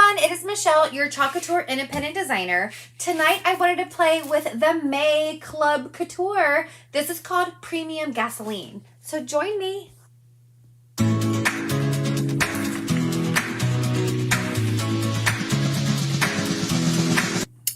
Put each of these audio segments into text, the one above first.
everyone, it is Michelle, your Club Couture independent designer. Tonight I wanted to play with the May Club Couture. This is called Premium Gasoline. So join me.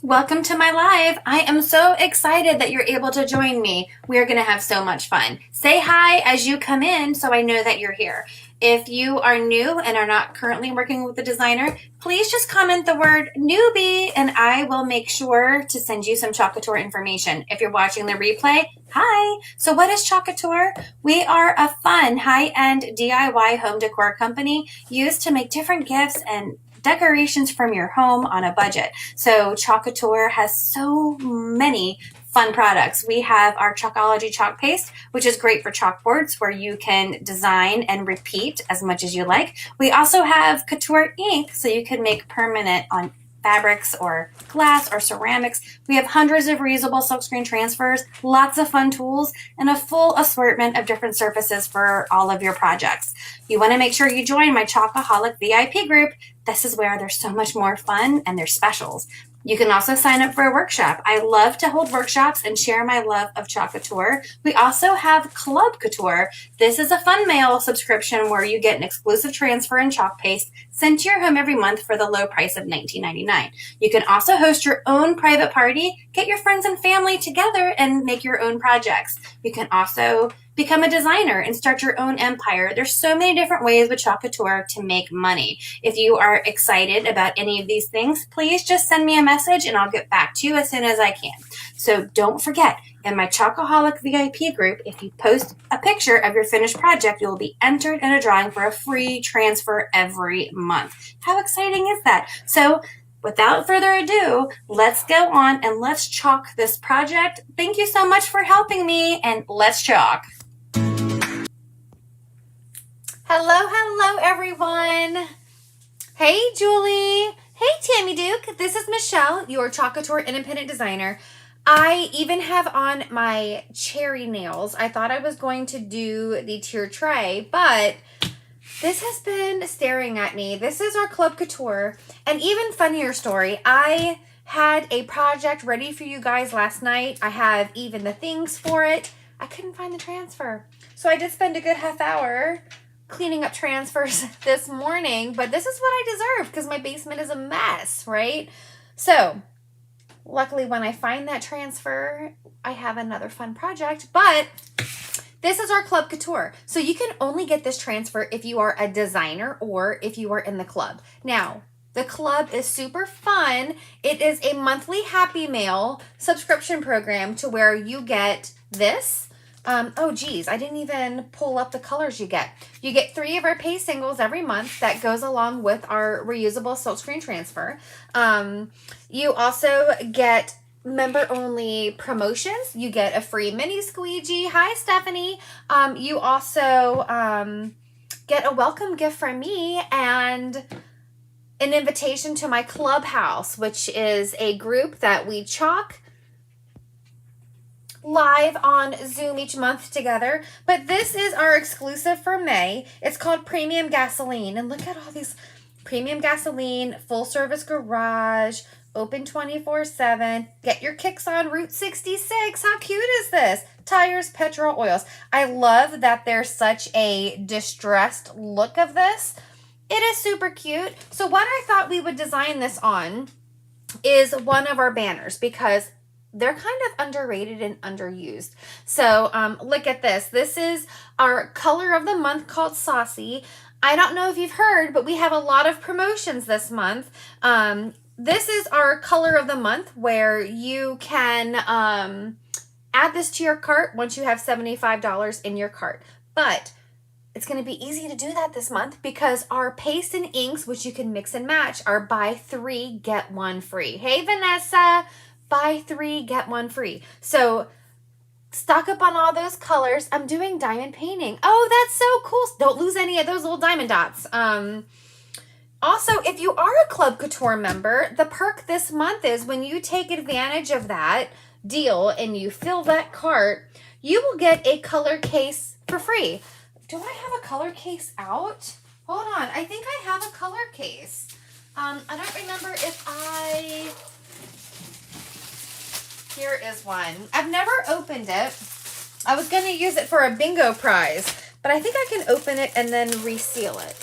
Welcome to my live. I am so excited that you're able to join me. We're going to have so much fun. Say hi as you come in so I know that you're here. If you are new and are not currently working with a designer, please just comment the word newbie and I will make sure to send you some Club Couture information. If you're watching the replay, hi. So what is Club Couture? We are a fun, high-end DIY home decor company used to make different gifts and decorations from your home on a budget. So Club Couture has so many fun products. We have our Chalkology chalk paste, which is great for chalkboards where you can design and repeat as much as you like. We also have Couture ink, so you can make permanent on fabrics or glass or ceramics. We have hundreds of reusable silkscreen transfers, lots of fun tools, and a full assortment of different surfaces for all of your projects. You want to make sure you join my Chalkaholic VIP group. This is where there's so much more fun and there's specials. You can also sign up for a workshop. I love to hold workshops and share my love of Club Couture. We also have Club Couture. This is a fun mail subscription where you get an exclusive transfer and chalk paste sent to your home every month for the low price of $19.99. You can also host your own private party, get your friends and family together and make your own projects. You can also become a designer and start your own empire. There's so many different ways with Club Couture to make money. If you are excited about any of these things, please just send me a message and I'll get back to you as soon as I can. So don't forget, in my Chalkaholic VIP group, if you post a picture of your finished project, you will be entered in a drawing for a free transfer every month. How exciting is that? So without further ado, let's go on and let's chalk this project. Thank you so much for helping me, and let's chalk. Hello, everyone. Hey, Julie. Hey, Tammy Duke. This is Michelle, your Club Couture independent designer. I even have on my cherry nails. I thought I was going to do the tier tray, but this has been staring at me. This is our Club Couture. An even funnier story. I had a project ready for you guys last night. I have even the things for it. I couldn't find the transfer. So I did spend a good half hour cleaning up transfers this morning, but this is what I deserve because my basement is a mess, right? So luckily when I find that transfer, I have another fun project, but this is our Club Couture. So you can only get this transfer if you are a designer or if you are in the club. Now, the club is super fun. It is a monthly Happy Mail subscription program to where you get this. Oh geez, I didn't even pull up the colors you get. You get 3 of our pay singles every month that goes along with our reusable silkscreen transfer. You also get member-only promotions. You get a free mini squeegee. Hi, Stephanie. You also get a welcome gift from me and an invitation to my clubhouse, which is a group that we chalk live on Zoom each month together. But this is our exclusive for May. It's called Premium Gasoline. And look at all these Premium Gasoline, full service garage, open 24/7. Get your kicks on Route 66. How cute is this? Tires, petrol, oils. I love that there's such a distressed look of this. It is super cute. So what I thought we would design this on is one of our banners because they're kind of underrated and underused. So look at this. This is our color of the month called Saucy. I don't know if you've heard, but we have a lot of promotions this month. This is our color of the month where you can add this to your cart once you have $75 in your cart. But it's going to be easy to do that this month because our paste and inks, which you can mix and match, are buy 3, get 1 free. Hey, Vanessa. Buy 3, get 1 free. So stock up on all those colors. I'm doing diamond painting. Oh, that's so cool. Don't lose any of those little diamond dots. Also, if you are a Club Couture member, the perk this month is when you take advantage of that deal and you fill that cart, you will get a color case for free. Do I have a color case out? Hold on. I think I have a color case. I don't remember if here is one. I've never opened it. I was going to use it for a bingo prize, but I think I can open it and then reseal it.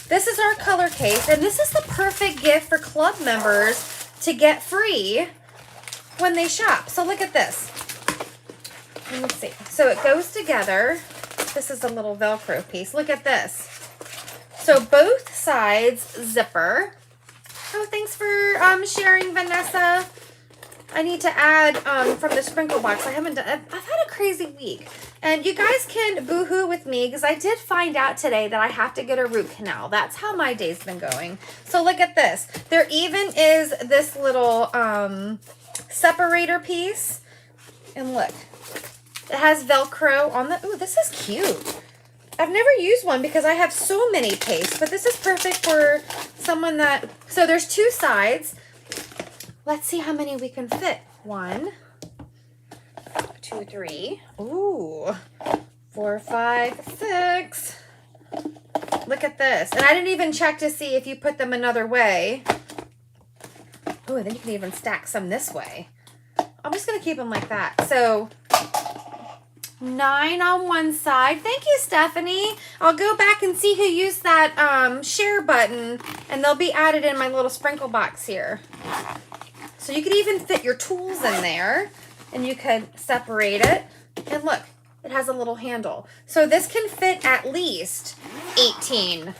This is our color case, and this is the perfect gift for club members to get free when they shop. So look at this. Let me see. So it goes together. This is a little Velcro piece. Look at this. So both sides zipper. Oh, thanks for sharing, Vanessa. I need to add from the sprinkle box. I've had a crazy week. And you guys can boo-hoo with me because I did find out today that I have to get a root canal. That's how my day's been going. So look at this. There even is this little separator piece. And look, it has Velcro on the, ooh, this is cute. I've never used one because I have so many pastes, but this is perfect for someone that, so there's two sides. Let's see how many we can fit. 1, 2, 3. Ooh, 4, 5, 6. Look at this. And I didn't even check to see if you put them another way. Ooh, then you can even stack some this way. I'm just going to keep them like that. So 9 on one side. Thank you, Stephanie. I'll go back and see who used that share button, and they'll be added in my little sprinkle box here. So you could even fit your tools in there, and you could separate it. And look, it has a little handle. So this can fit at least 18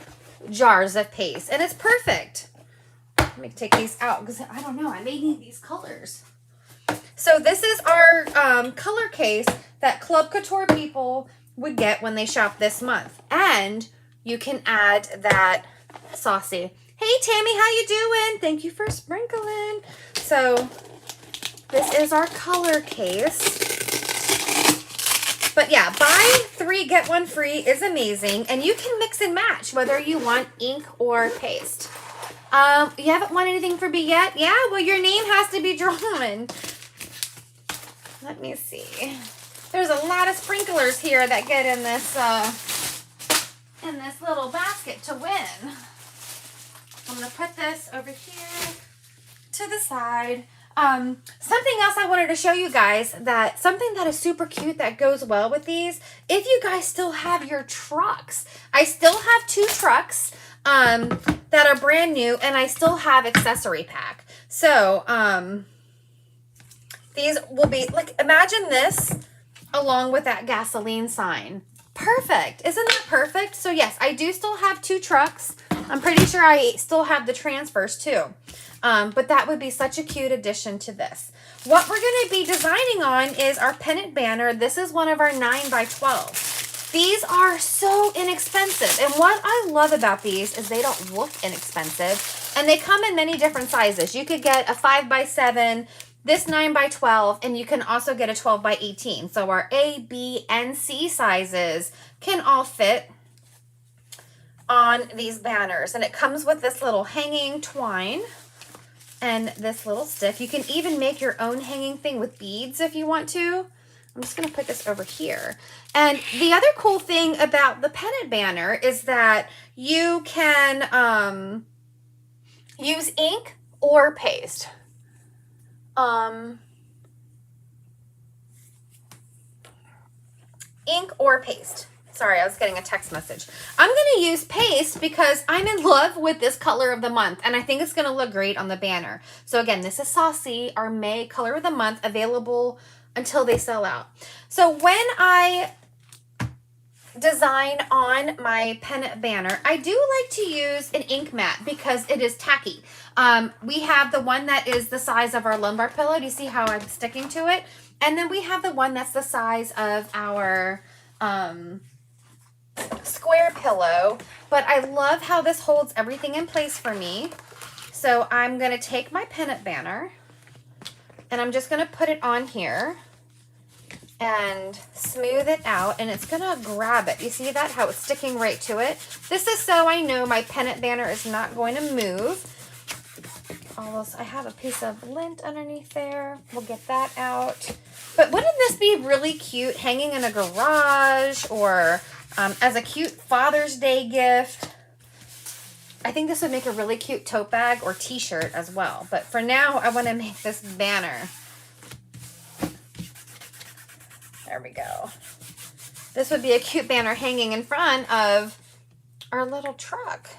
jars of paste, and it's perfect. Let me take these out because I don't know, I may need these colors. So this is our color case that Club Couture people would get when they shop this month. And you can add that saucy. Hey, Tammy, how you doing? Thank you for sprinkling. So this is our color case. But yeah, buy 3, get 1 free is amazing. And you can mix and match whether you want ink or paste. You haven't won anything for me yet? Yeah, well, your name has to be drawn. Let me see. There's a lot of sprinklers here that get in this little basket to win. I'm going to put this over here to the side. Something else I wanted to show you guys, that something that is super cute that goes well with these, if you guys still have your trucks. I still have 2 trucks that are brand new, and I still have accessory pack. So these will be, like, imagine this along with that gasoline sign. Perfect. Isn't that perfect? So yes, I do still have 2 trucks. I'm pretty sure I still have the transfers too. But that would be such a cute addition to this. What we're going to be designing on is our pennant banner. This is one of our 9x12. These are so inexpensive. And what I love about these is they don't look inexpensive. And they come in many different sizes. You could get a 5x7, this 9x12, and you can also get a 12x18. So our A, B, and C sizes can all fit on these banners. And it comes with this little hanging twine and this little stick. You can even make your own hanging thing with beads if you want to. I'm just going to put this over here. And the other cool thing about the pennant banner is that you can use ink or paste. Ink or paste. Sorry, I was getting a text message. I'm going to use paste because I'm in love with this color of the month, and I think it's going to look great on the banner. So again, this is Saucy, our May color of the month, available until they sell out. So when I design on my pennant banner, I do like to use an ink mat because it is tacky. We have the one that is the size of our lumbar pillow. Do you see how I'm sticking to it? And then we have the one that's the size of our square pillow. But I love how this holds everything in place for me. So I'm going to take my pennant banner and I'm just going to put it on here and smooth it out, and it's going to grab it. You see that? How it's sticking right to it? This is so I know my pennant banner is not going to move. Almost, I have a piece of lint underneath there. We'll get that out. But wouldn't this be really cute hanging in a garage or as a cute Father's Day gift? I think this would make a really cute tote bag or t-shirt as well. But for now, I want to make this banner. There we go. This would be a cute banner hanging in front of our little truck.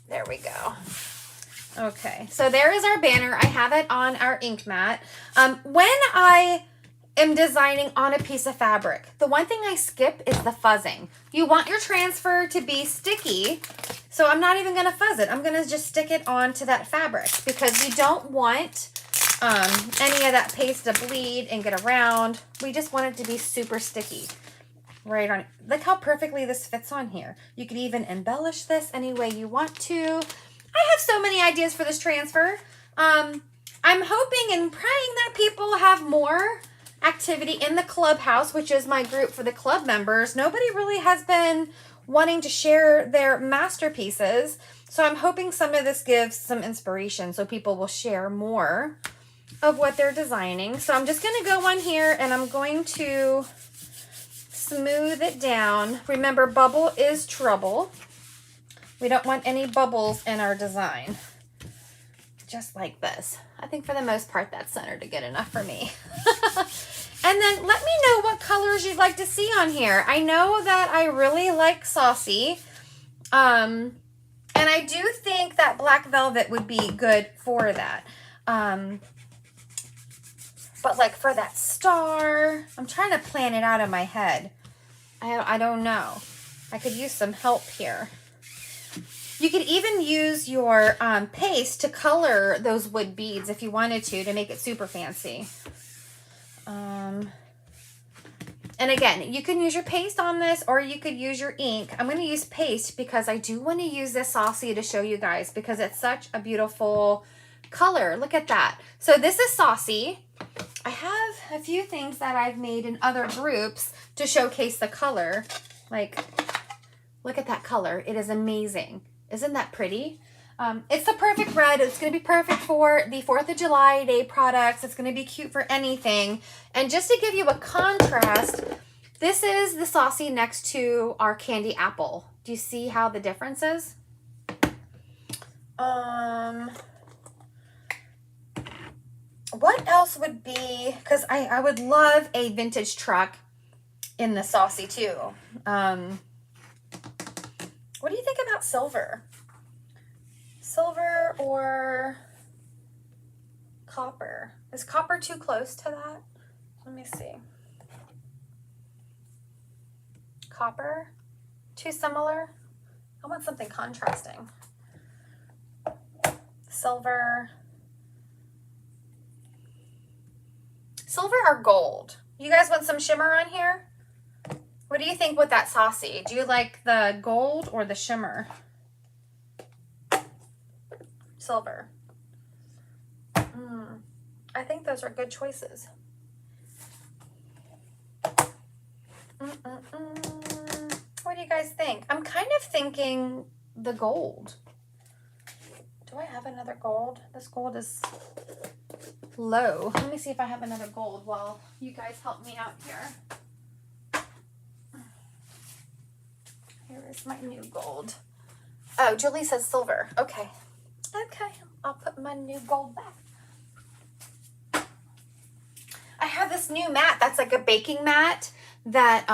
There we go. Okay, so there is our banner. I have it on our ink mat. When I am designing on a piece of fabric, the one thing I skip is the fuzzing. You want your transfer to be sticky, so I'm not even gonna fuzz it. I'm gonna just stick it onto that fabric because you don't want any of that paste to bleed and get around. We just want it to be super sticky. Right on. Look how perfectly this fits on here. You could even embellish this any way you want to. I have so many ideas for this transfer. I'm hoping and praying that people have more activity in the clubhouse, which is my group for the club members. Nobody really has been wanting to share their masterpieces. So I'm hoping some of this gives some inspiration so people will share more of what they're designing. So I'm just going to go on here and I'm going to smooth it down. Remember, bubble is trouble. We don't want any bubbles in our design. Just like this. I think for the most part that's centered to good enough for me. And then let me know what colors you'd like to see on here. I know that I really like saucy. And I do think that black velvet would be good for that. But like for that star, I'm trying to plan it out in my head. I don't know. I could use some help here. You could even use your paste to color those wood beads if you wanted to make it super fancy. And again, you can use your paste on this or you could use your ink. I'm going to use paste because I do want to use this saucy to show you guys because it's such a beautiful color. Look at that. So this is saucy. I have a few things that I've made in other groups to showcase the color. Like, look at that color. It is amazing. Isn't that pretty? It's the perfect red. It's going to be perfect for the 4th of July Day products. It's going to be cute for anything. And just to give you a contrast, this is the saucy next to our candy apple. Do you see how the difference is? What else would be, because I would love a vintage truck in the saucy too. What do you think about silver? Silver or copper? Is copper too close to that? Let me see. Copper? Too similar? I want something contrasting. Silver. Silver or gold? You guys want some shimmer on here? What do you think with that saucy? Do you like the gold or the shimmer? Silver. I think those are good choices. What do you guys think? I'm kind of thinking the gold. Do I have another gold? This gold is low. Let me see if I have another gold while you guys help me out here. Here is my new gold. Oh, Julie says silver. Okay. Okay, I'll put my new gold back. I have this new mat that's like a baking mat that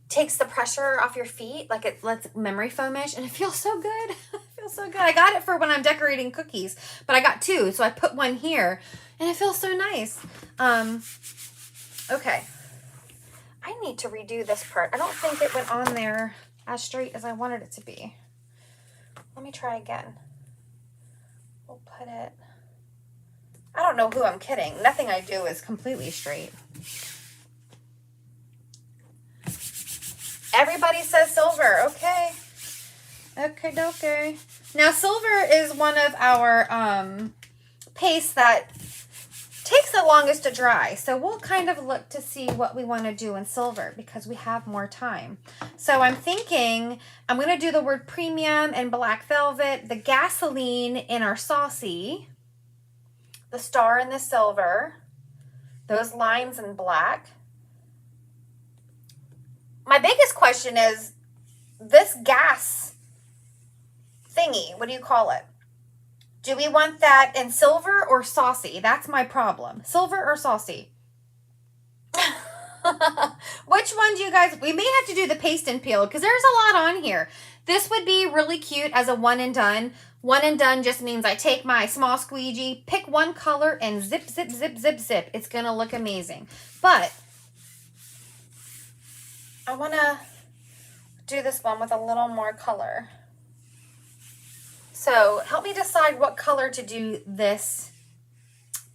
takes the pressure off your feet, like it lets memory foamish, and it feels so good. It feels so good. I got it for when I'm decorating cookies, but I got two, so I put one here, and it feels so nice. Okay. I need to redo this part. I don't think it went on there as straight as I wanted it to be. Let me try again. We'll put it... I don't know who I'm kidding. Nothing I do is completely straight. Everybody says silver. Okay. Okay. Now, silver is one of our pastes that takes the longest to dry. So we'll kind of look to see what we want to do in silver because we have more time. So I'm thinking I'm going to do the word premium and black velvet, the gasoline in our saucy, the star in the silver, those lines in black. My biggest question is this gas thingy. What do you call it? Do we want that in silver or saucy? That's my problem. Silver or saucy? Which one do you guys, we may have to do the paste and peel because there's a lot on here. This would be really cute as a one and done. One and done just means I take my small squeegee, pick one color, and zip, zip, zip, zip, zip. It's going to look amazing. But I want to do this one with a little more color. So help me decide what color to do this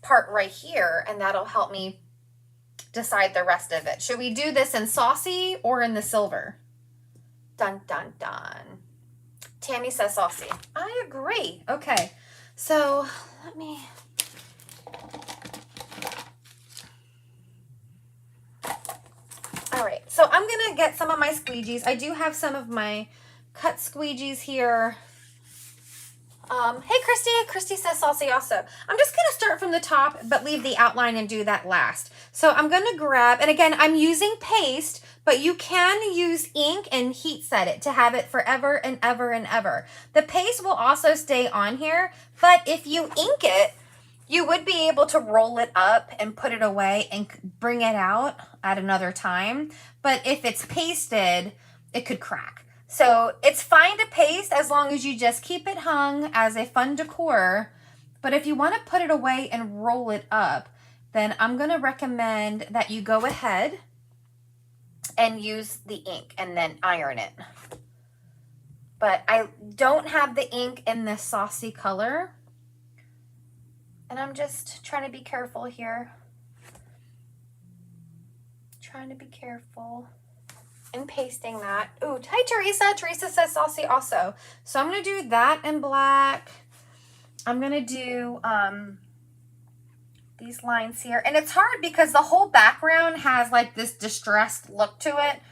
part right here, and that'll help me decide the rest of it. Should we do this in saucy or in the silver? Dun, dun, dun. Tammy says saucy. I agree. Okay, so let me... All right, so I'm going to get some of my squeegees. I do have some of my cut squeegees here. Hey, Christy. Christy says saucy also. I'm just going to start from the top, but leave the outline and do that last. So I'm going to grab, and again, I'm using paste, but you can use ink and heat set it to have it forever and ever and ever. The paste will also stay on here, but if you ink it, you would be able to roll it up and put it away and bring it out at another time. But if it's pasted, it could crack. So it's fine to paste as long as you just keep it hung as a fun decor. But if you want to put it away and roll it up, then I'm going to recommend that you go ahead and use the ink and then iron it. But I don't have the ink in this saucy color. And I'm just trying to be careful here. Trying to be careful. And pasting that. Ooh, hi Teresa. Teresa says saucy also. So I'm going to do that in black. I'm going to do these lines here. And it's hard because the whole background has like this distressed look to it.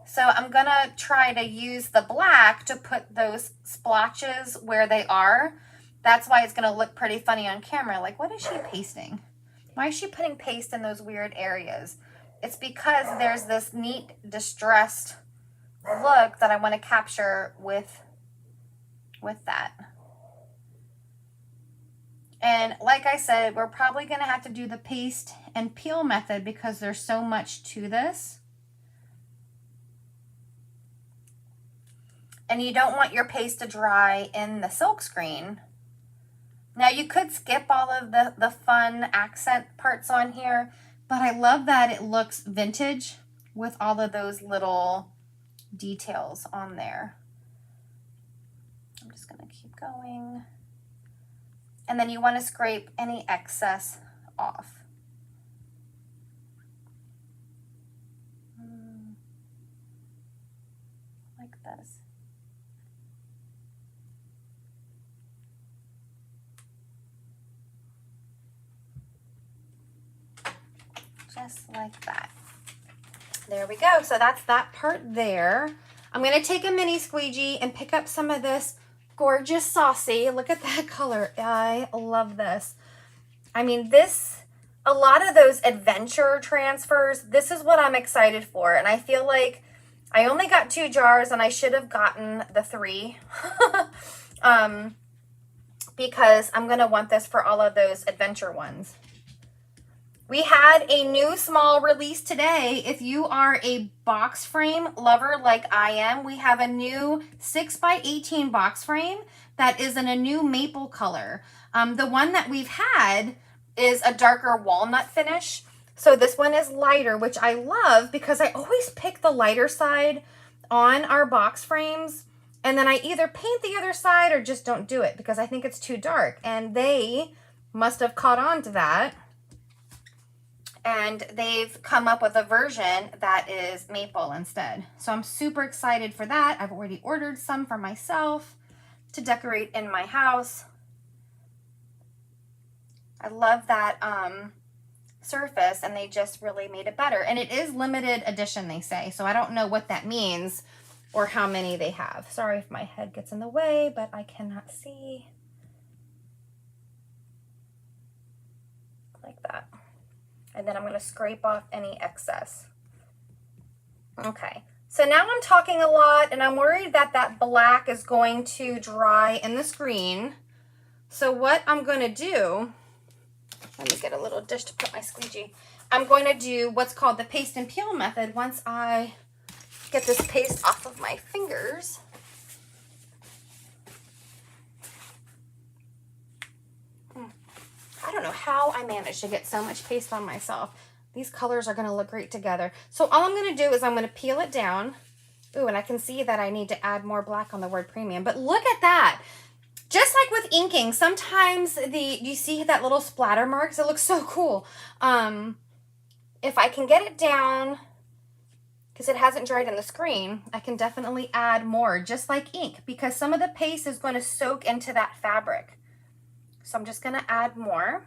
So I'm going to try to use the black to put those splotches where they are. That's why it's going to look pretty funny on camera. Like, what is she pasting? Why is she putting paste in those weird areas? It's because there's this neat distressed look that I want to capture with that. And like I said, we're probably going to have to do the paste and peel method because there's so much to this. And you don't want your paste to dry in the silk screen. Now you could skip all of the fun accent parts on here, but I love that it looks vintage with all of those little details on there. I'm just going to keep going. And then you want to scrape any excess off. Like this. Just like that. There we go. So that's that part there. I'm going to take a mini squeegee and pick up some of this gorgeous saucy. Look at that color. I love this. I mean, a lot of those adventure transfers, this is what I'm excited for. And I feel like I only got 2 jars and I should have gotten the 3. Because I'm going to want this for all of those adventure ones. We had a new small release today. If you are a box frame lover like I am, we have a new 6x18 box frame that is in a new maple color. The one that we've had is a darker walnut finish. So this one is lighter, which I love because I always pick the lighter side on our box frames. And then I either paint the other side or just don't do it because I think it's too dark. And they must have caught on to that. And they've come up with a version that is maple instead. So I'm super excited for that. I've already ordered some for myself to decorate in my house. I love that surface, and they just really made it better. And it is limited edition, they say. So I don't know what that means or how many they have. Sorry if my head gets in the way, but I cannot see. Like that. And then I'm going to scrape off any excess. Okay, So now I'm talking a lot and I'm worried that that black is going to dry in the screen. So what I'm going to do, let me get a little dish to put my squeegee. I'm going to do what's called the paste and peel method once I get this paste off of my fingers. I don't know how I managed to get so much paste on myself. These colors are going to look great together. So all I'm going to do is I'm going to peel it down. Ooh, and I can see that I need to add more black on the word premium. But look at that. Just like with inking, sometimes you see that little splatter marks? It looks so cool. If I can get it down, because it hasn't dried in the screen, I can definitely add more, just like ink, because some of the paste is going to soak into that fabric. So I'm just going to add more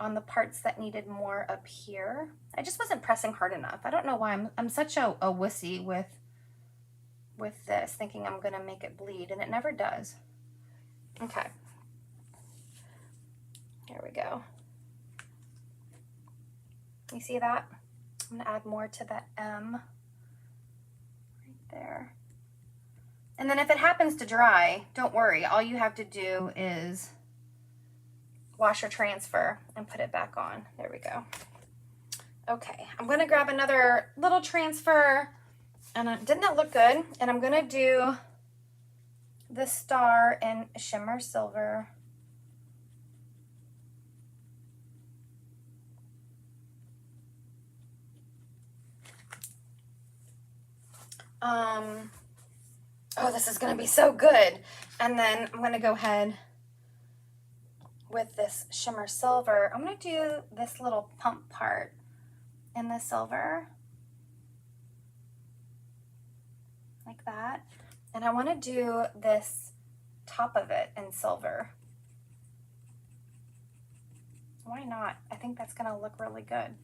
on the parts that needed more up here. I just wasn't pressing hard enough. I don't know why I'm such a wussy with this, thinking I'm going to make it bleed, and it never does. Okay. Here we go. You see that? I'm going to add more to that M right there. And then if it happens to dry, don't worry. All you have to do is wash or transfer and put it back on. There we go. Okay, I'm going to grab another little transfer. And didn't that look good? And I'm going to do the star in shimmer silver. Oh, this is going to be so good. And then I'm going to go ahead with this shimmer silver. I'm going to do this little pump part in the silver. Like that. And I want to do this top of it in silver. Why not? I think that's going to look really good.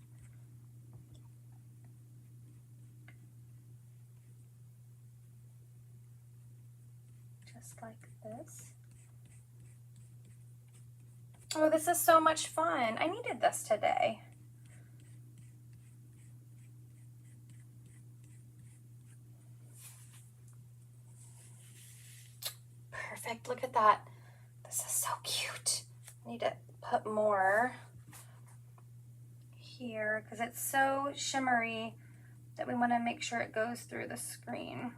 Just like this. Oh, this is so much fun. I needed this today. Perfect. Look at that. This is so cute. I need to put more here because it's so shimmery that we want to make sure it goes through the screen.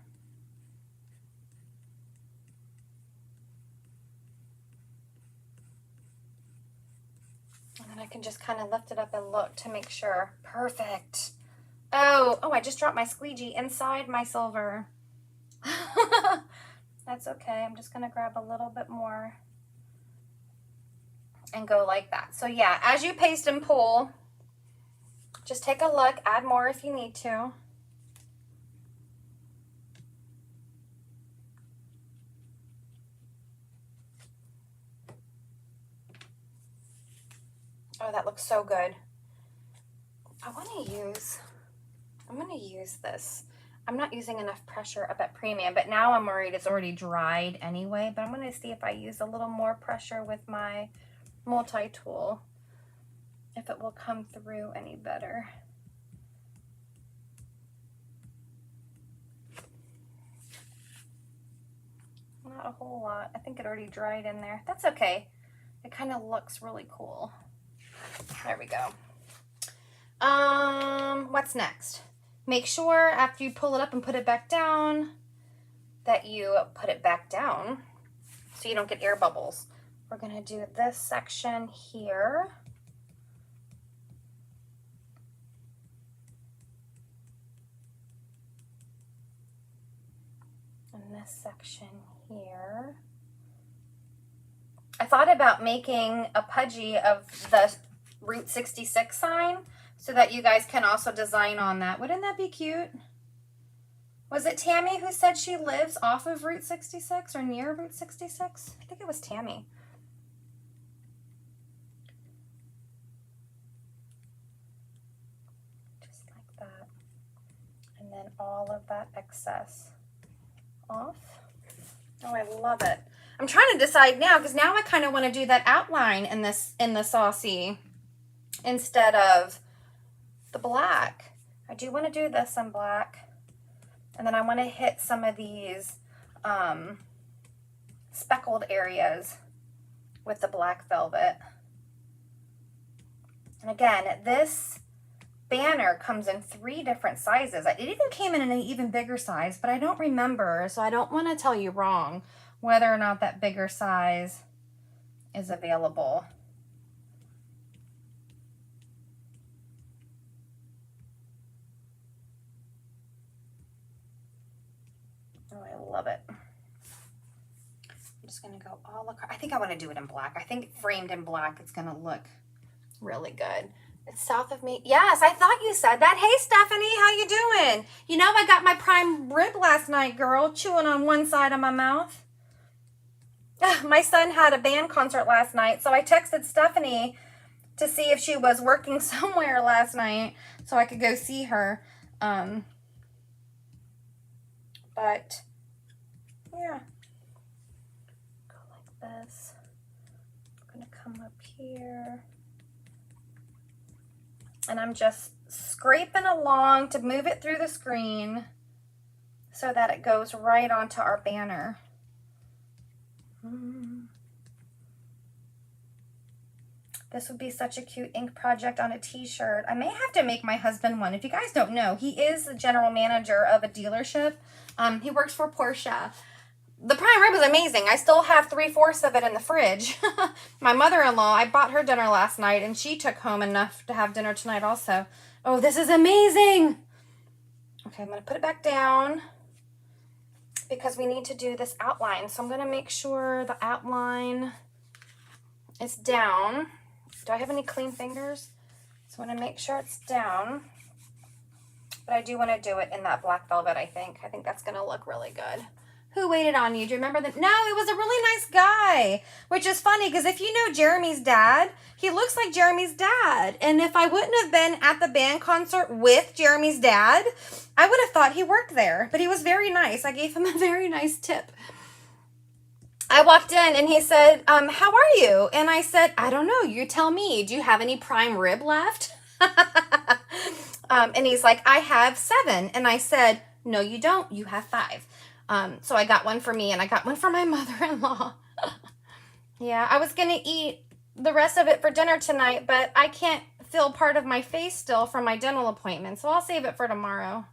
And then I can just kind of lift it up and look to make sure. Perfect. Oh, I just dropped my squeegee inside my silver. That's okay. I'm just going to grab a little bit more and go like that. So yeah, as you paste and pull, just take a look, add more if you need to. Oh, that looks so good. I'm going to use this. I'm not using enough pressure up at premium, but now I'm worried it's already dried anyway, but I'm going to see if I use a little more pressure with my multi-tool, if it will come through any better. Not a whole lot. I think it already dried in there. That's okay. It kind of looks really cool. There we go. What's next? Make sure after you pull it up and put it back down that you put it back down so you don't get air bubbles. We're going to do this section here. And this section here. I thought about making a pudgy of the Route 66 sign so that you guys can also design on that. Wouldn't that be cute? Was it Tammy who said she lives off of Route 66 or near Route 66? I think it was Tammy. Just like that. And then all of that excess off. Oh, I love it. I'm trying to decide now because now I kind of want to do that outline in the saucy instead of the black. I do want to do this in black. And then I want to hit some of these speckled areas with the black velvet. And again, this banner comes in 3 different sizes. It even came in an even bigger size, but I don't remember, so I don't want to tell you wrong whether or not that bigger size is available. Oh, I love it. I'm just going to go all across. I think I want to do it in black. I think framed in black, it's going to look really good. It's south of me. Yes, I thought you said that. Hey, Stephanie, how you doing? You know, I got my prime rib last night, girl, chewing on one side of my mouth. My son had a band concert last night, so I texted Stephanie to see if she was working somewhere last night so I could go see her. But yeah, go like this. I'm gonna come up here, and I'm just scraping along to move it through the screen so that it goes right onto our banner. This would be such a cute ink project on a t-shirt. I may have to make my husband one. If you guys don't know, he is the general manager of a dealership. He works for Porsche. The prime rib is amazing. I still have 3/4 of it in the fridge. My mother-in-law, I bought her dinner last night, and she took home enough to have dinner tonight also. Oh, this is amazing. Okay, I'm going to put it back down because we need to do this outline. So I'm going to make sure the outline is down. Do I have any clean fingers? So I want to make sure it's down. But I do want to do it in that black velvet, I think. I think that's going to look really good. Who waited on you? Do you remember that? No, it was a really nice guy, which is funny because if you know Jeremy's dad, he looks like Jeremy's dad. And if I wouldn't have been at the band concert with Jeremy's dad, I would have thought he worked there. But he was very nice. I gave him a very nice tip. I walked in and he said, how are you? And I said, I don't know. You tell me. Do you have any prime rib left? And he's like, I have 7. And I said, no, you don't. You have 5. So I got one for me and I got one for my mother-in-law. Yeah, I was going to eat the rest of it for dinner tonight, but I can't feel part of my face still from my dental appointment. So I'll save it for tomorrow.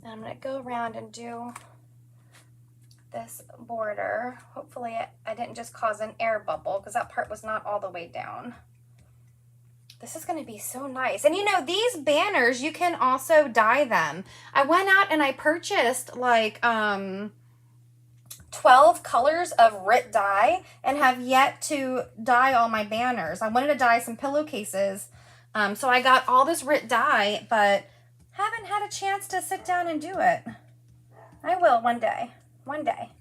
And I'm going to go around and do this border. Hopefully I didn't just cause an air bubble because that part was not all the way down. This is going to be so nice. And you know, these banners, you can also dye them. I went out and I purchased like 12 colors of RIT dye and have yet to dye all my banners. I wanted to dye some pillowcases. So I got all this RIT dye, but haven't had a chance to sit down and do it. I will one day. One day.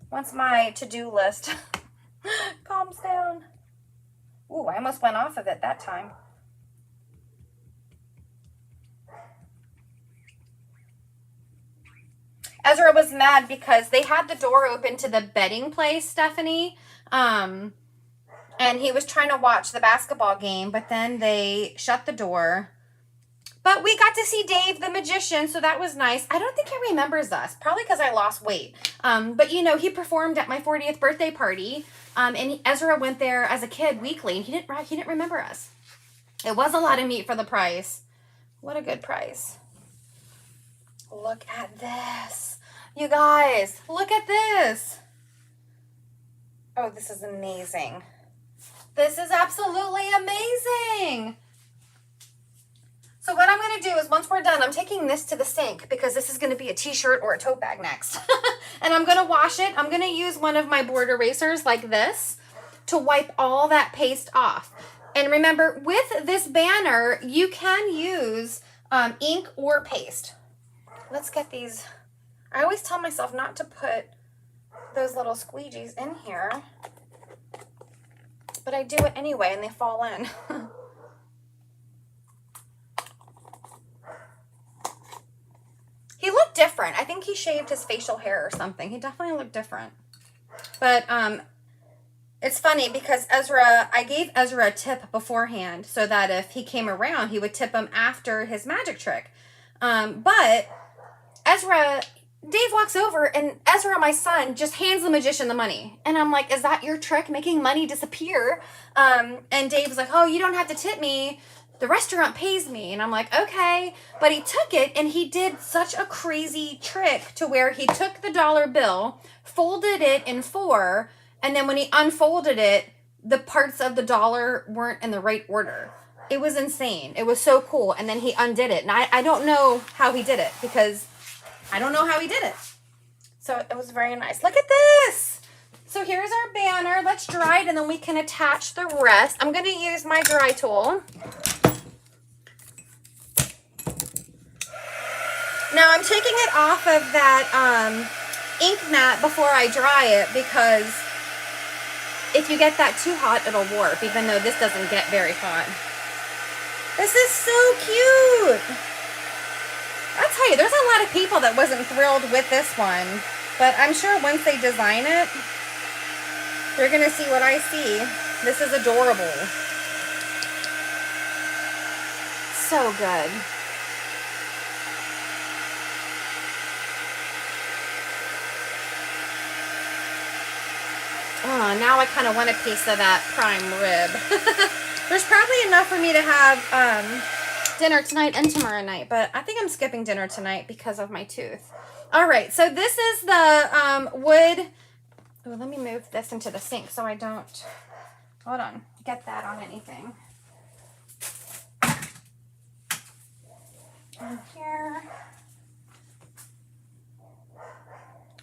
Once my to-do list calms down. Ooh, I almost went off of it that time. Ezra was mad because they had the door open to the bedding place, Stephanie. And he was trying to watch the basketball game, but then they shut the door. But we got to see Dave the magician, so that was nice. I don't think he remembers us, probably because I lost weight. But, you know, he performed at my 40th birthday party, and Ezra went there as a kid weekly, and he didn't remember us. It was a lot of meat for the price. What a good price. Look at this. You guys, look at this. Oh, this is amazing. This is absolutely amazing. So what I'm going to do is once we're done, I'm taking this to the sink because this is going to be a t-shirt or a tote bag next. And I'm going to wash it. I'm going to use one of my board erasers like this to wipe all that paste off. And remember, with this banner, you can use ink or paste. Let's get these. I always tell myself not to put those little squeegees in here, but I do it anyway and they fall in. He looked different. I think he shaved his facial hair or something. He definitely looked different. But it's funny because I gave Ezra a tip beforehand so that if he came around, he would tip him after his magic trick. But Dave walks over and Ezra, my son, just hands the magician the money. And I'm like, is that your trick, making money disappear? And Dave's like, oh, you don't have to tip me. The restaurant pays me. And I'm like, okay. But he took it and he did such a crazy trick to where he took the dollar bill, folded it in four, and then when he unfolded it, the parts of the dollar weren't in the right order. It was insane. It was so cool. And then he undid it. And I don't know how he did it because I don't know how he did it. So it was very nice. Look at this. So here's our banner. Let's dry it and then we can attach the rest. I'm going to use my dry tool. Now I'm taking it off of that ink mat before I dry it because if you get that too hot, it'll warp, even though this doesn't get very hot. This is so cute. I'll tell you, there's a lot of people that wasn't thrilled with this one, but I'm sure once they design it, they're going to see what I see. This is adorable. So good. Oh, now I kind of want a piece of that prime rib. There's probably enough for me to have dinner tonight and tomorrow night, but I think I'm skipping dinner tonight because of my tooth. All right, so this is the wood. Oh, let me move this into the sink so I don't, hold on, get that on anything. And here.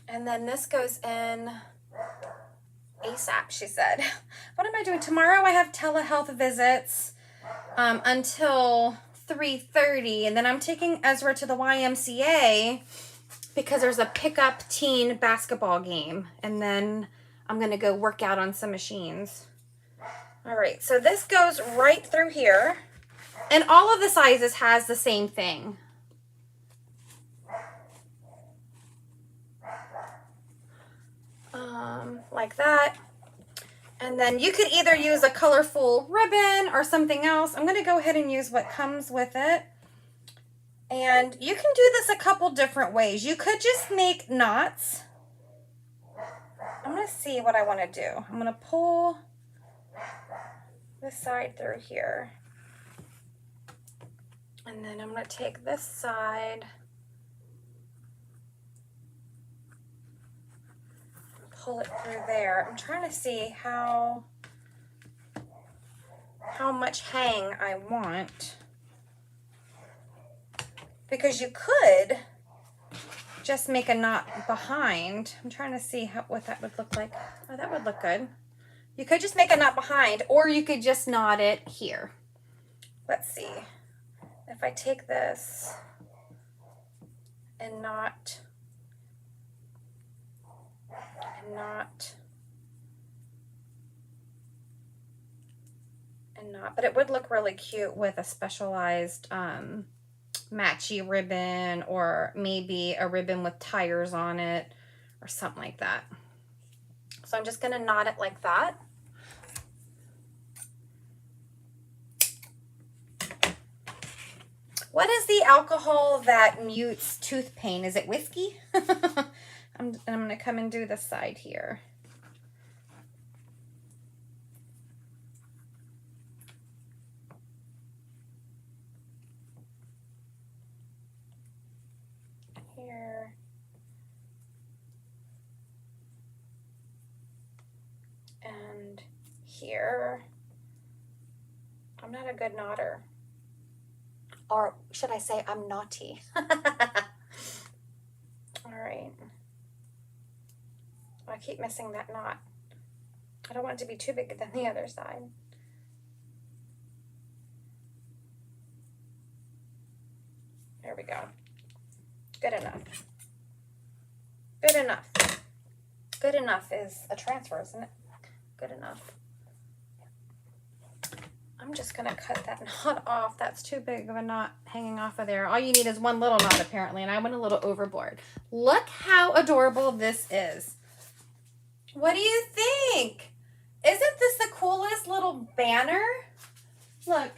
And then this goes in ASAP, she said. What am I doing? Tomorrow I have telehealth visits until 3:30, and then I'm taking Ezra to the YMCA because there's a pickup teen basketball game, and then I'm going to go work out on some machines. All right, so this goes right through here, and all of the sizes has the same thing. Like that. And then you could either use a colorful ribbon or something else. I'm going to go ahead and use what comes with it. And you can do this a couple different ways. You could just make knots. I'm going to see what I want to do. I'm going to pull this side through here. And then I'm going to take this side, pull it through there. I'm trying to see how much hang I want, because you could just make a knot behind. I'm trying to see what that would look like. Oh, that would look good. You could just make a knot behind, or you could just knot it here. Let's see. If I take this and knot and knot, but it would look really cute with a specialized matchy ribbon, or maybe a ribbon with tires on it or something like that. So I'm just going to knot it like that. What is the alcohol that mutes tooth pain? Is it whiskey? I'm going to come and do this side here. Here. And here. I'm not a good knotter. Or should I say I'm naughty? All right. I keep missing that knot. I don't want it to be too big than the other side. There we go. Good enough. Good enough. Good enough is a transfer, isn't it? Good enough. I'm just going to cut that knot off. That's too big of a knot hanging off of there. All you need is one little knot, apparently, and I went a little overboard. Look how adorable this is. What do you think? Isn't this the coolest little banner? Look.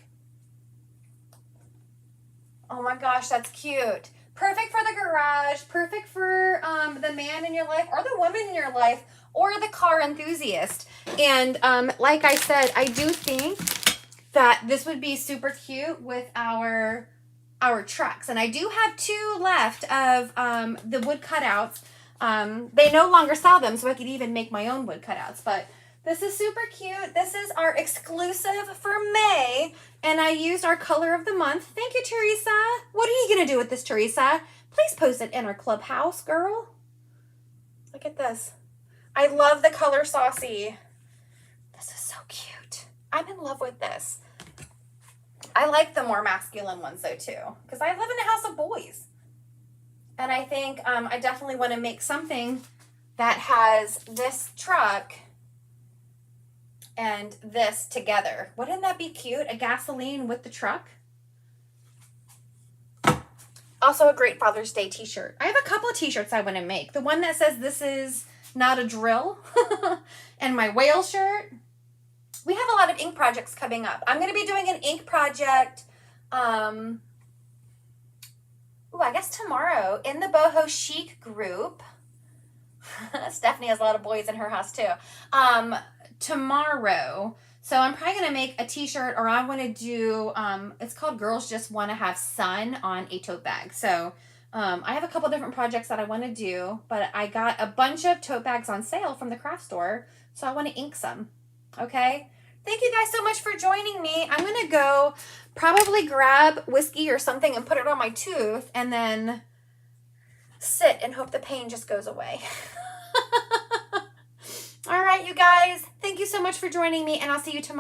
Oh my gosh, that's cute. Perfect for the garage, perfect for the man in your life or the woman in your life or the car enthusiast. And like I said, I do think that this would be super cute with our trucks. And I do have 2 left of the wood cutouts. They no longer sell them, so I could even make my own wood cutouts. But this is super cute. This is our exclusive for May. And I used our color of the month. Thank you, Teresa. What are you going to do with this, Teresa? Please post it in our clubhouse, girl. Look at this. I love the color Saucy. This is so cute. I'm in love with this. I like the more masculine ones, though, too. Because I live in a house of boys. And I think I definitely want to make something that has this truck and this together. Wouldn't that be cute? A gasoline with the truck. Also a great Father's Day t-shirt. I have a couple of t-shirts I want to make. The one that says this is not a drill and my whale shirt. We have a lot of ink projects coming up. I'm going to be doing an ink project I guess tomorrow in the Boho Chic group. Stephanie has a lot of boys in her house too. Tomorrow. So I'm probably going to make a t-shirt, or I want to do, it's called Girls Just Want to Have Sun on a tote bag. So I have a couple different projects that I want to do, but I got a bunch of tote bags on sale from the craft store. So I want to ink some. Okay. Thank you guys so much for joining me. I'm going to go probably grab whiskey or something and put it on my tooth and then sit and hope the pain just goes away. All right, you guys. Thank you so much for joining me, and I'll see you tomorrow.